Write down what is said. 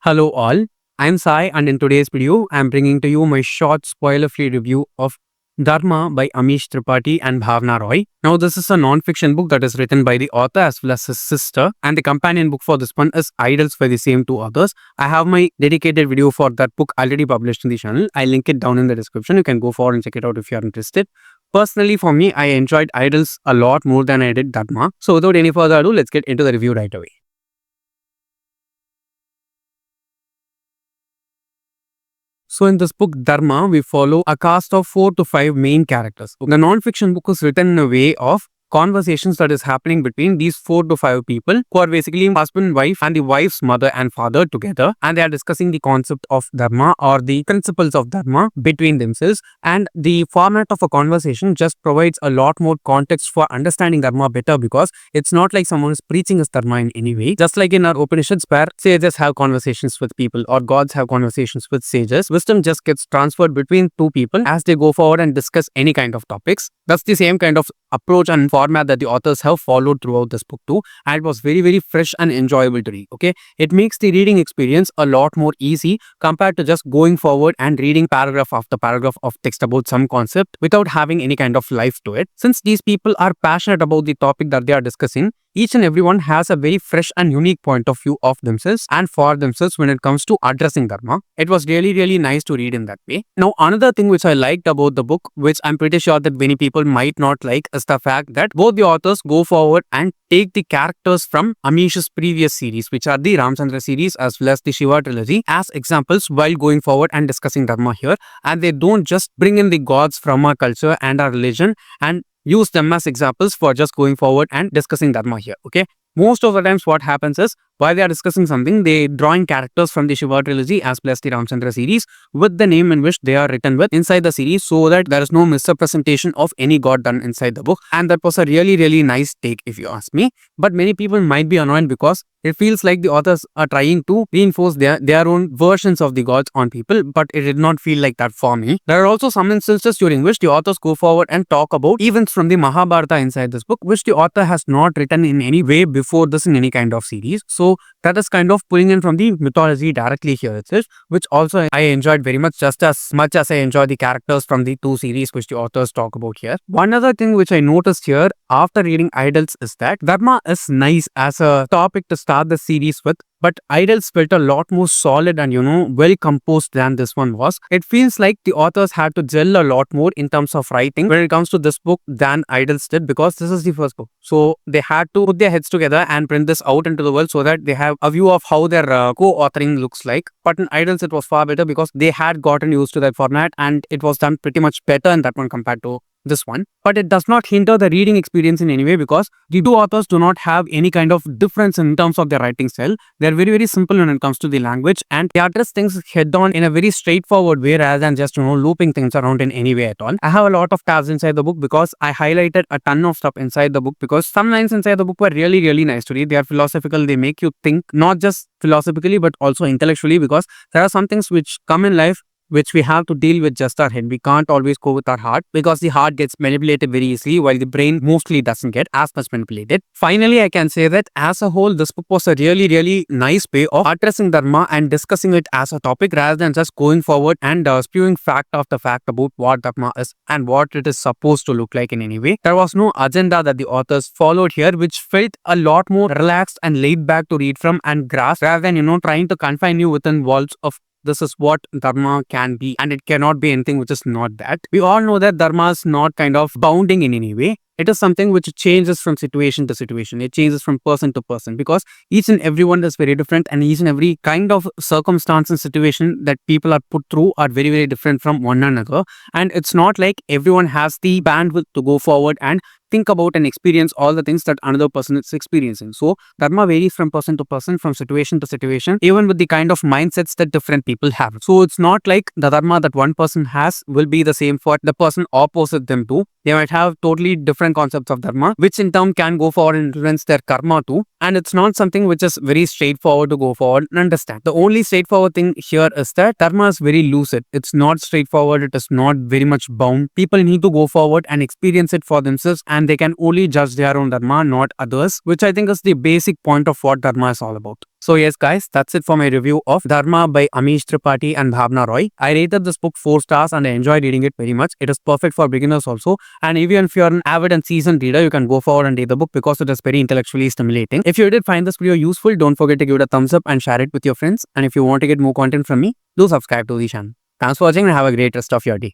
Hello all, I'm Sai and in today's video, I'm bringing to you my short spoiler-free review of Dharma by Amish Tripathi and Bhavna Roy. Now this is a non-fiction book that is written by the author as well as his sister, and the companion book for this one is Idols by the same two authors. I have my dedicated video for that book already published in the channel. I'll link it down in the description. You can go forward and check it out if you are interested. Personally, for me, I enjoyed Idols a lot more than I did Dharma. So without any further ado, let's get into the review right away. So in this book, Dharma, we follow a cast of 4 to 5 main characters. The non-fiction book is written in a way of conversations that is happening between these 4 to 5 people who are basically husband, wife and the wife's mother and father together, and they are discussing the concept of Dharma or the principles of Dharma between themselves. And the format of a conversation just provides a lot more context for understanding Dharma better, because it's not like someone is preaching us Dharma in any way. Just like in our Upanishads where sages have conversations with people or gods have conversations with sages, wisdom just gets transferred between two people as they go forward and discuss any kind of topics. That's the same kind of approach and format that the authors have followed throughout this book too, and it was very fresh and enjoyable to read. Okay, it makes the reading experience a lot more easy compared to just going forward and reading paragraph after paragraph of text about some concept without having any kind of life to it. Since these people are passionate about the topic that they are discussing, each and everyone has a very fresh and unique point of view of themselves and for themselves when it comes to addressing Dharma. It was really nice to read in that way. Now, another thing which I liked about the book, which I'm pretty sure that many people might not like, is the fact that both the authors go forward and take the characters from Amish's previous series, which are the Ramchandra series as well as the Shiva trilogy, as examples while going forward and discussing Dharma here. And they don't just bring in the gods from our culture and our religion and use them as examples for just going forward and discussing Dharma here. Okay, most of the times what happens is, while they are discussing something, they drawing characters from the Shiva trilogy as well as the Ramchandra series with the name in which they are written with inside the series, so that there is no misrepresentation of any god done inside the book. And that was a really nice take if you ask me. But many people might be annoyed because it feels like the authors are trying to reinforce their own versions of the gods on people, but it did not feel like that for me. There are also some instances during which the authors go forward and talk about events from the Mahabharata inside this book, which the author has not written in any way before this in any kind of series. So that is kind of pulling in from the mythology directly here itself, which also I enjoyed very much as I enjoy the characters from the two series which the authors talk about here. One other thing which I noticed here after reading Idols is that Dharma is nice as a topic to start the series with, but Idols felt a lot more solid and well composed than this one was. It feels like the authors had to gel a lot more in terms of writing when it comes to this book than Idols did, because this is the first book. So they had to put their heads together and print this out into the world so that they have a view of how their co-authoring looks like. But in Idols it was far better because they had gotten used to that format and it was done pretty much better in that one compared to this one. But it does not hinder the reading experience in any way, because the two authors do not have any kind of difference in terms of their writing style. They are very simple when it comes to the language, and they address things head on in a very straightforward way rather than just looping things around in any way at all. I have a lot of tabs inside the book because I highlighted a ton of stuff inside the book, because some lines inside the book were really nice to read. They are philosophical. They make you think not just philosophically but also intellectually, because there are some things which come in life which we have to deal with just our head. We can't always go with our heart, because the heart gets manipulated very easily while the brain mostly doesn't get as much manipulated. Finally, I can say that as a whole, this book was a really nice way of addressing Dharma and discussing it as a topic rather than just going forward and spewing fact after fact about what Dharma is and what it is supposed to look like in any way. There was no agenda that the authors followed here, which felt a lot more relaxed and laid back to read from and grasp, rather than trying to confine you within walls of this is what Dharma can be and it cannot be anything which is not that. We all know that Dharma is not kind of bounding in any way. It is something which changes from situation to situation. It changes from person to person, because each and everyone is very different, and each and every kind of circumstance and situation that people are put through are very different from one another. And it's not like everyone has the bandwidth to go forward and think about and experience all the things that another person is experiencing. So Dharma varies from person to person, from situation to situation, even with the kind of mindsets that different people have. So it's not like the Dharma that one person has will be the same for the person opposite them too. They might have totally different concepts of Dharma, which in turn can go forward and influence their karma too. And it's not something which is very straightforward to go forward and understand. The only straightforward thing here is that Dharma is very lucid. It's not straightforward. It is not very much bound. People need to go forward and experience it for themselves, and they can only judge their own Dharma, not others, which I think is the basic point of what Dharma is all about. So yes guys, that's it for my review of Dharma by Amish Tripathi and Bhavna Roy. I rated this book 4 stars and I enjoyed reading it very much. It is perfect for beginners also, and even if you are an avid and seasoned reader, you can go forward and read the book because it is very intellectually stimulating. If you did find this video useful, don't forget to give it a thumbs up and share it with your friends. And if you want to get more content from me, do subscribe to the channel. Thanks for watching and have a great rest of your day.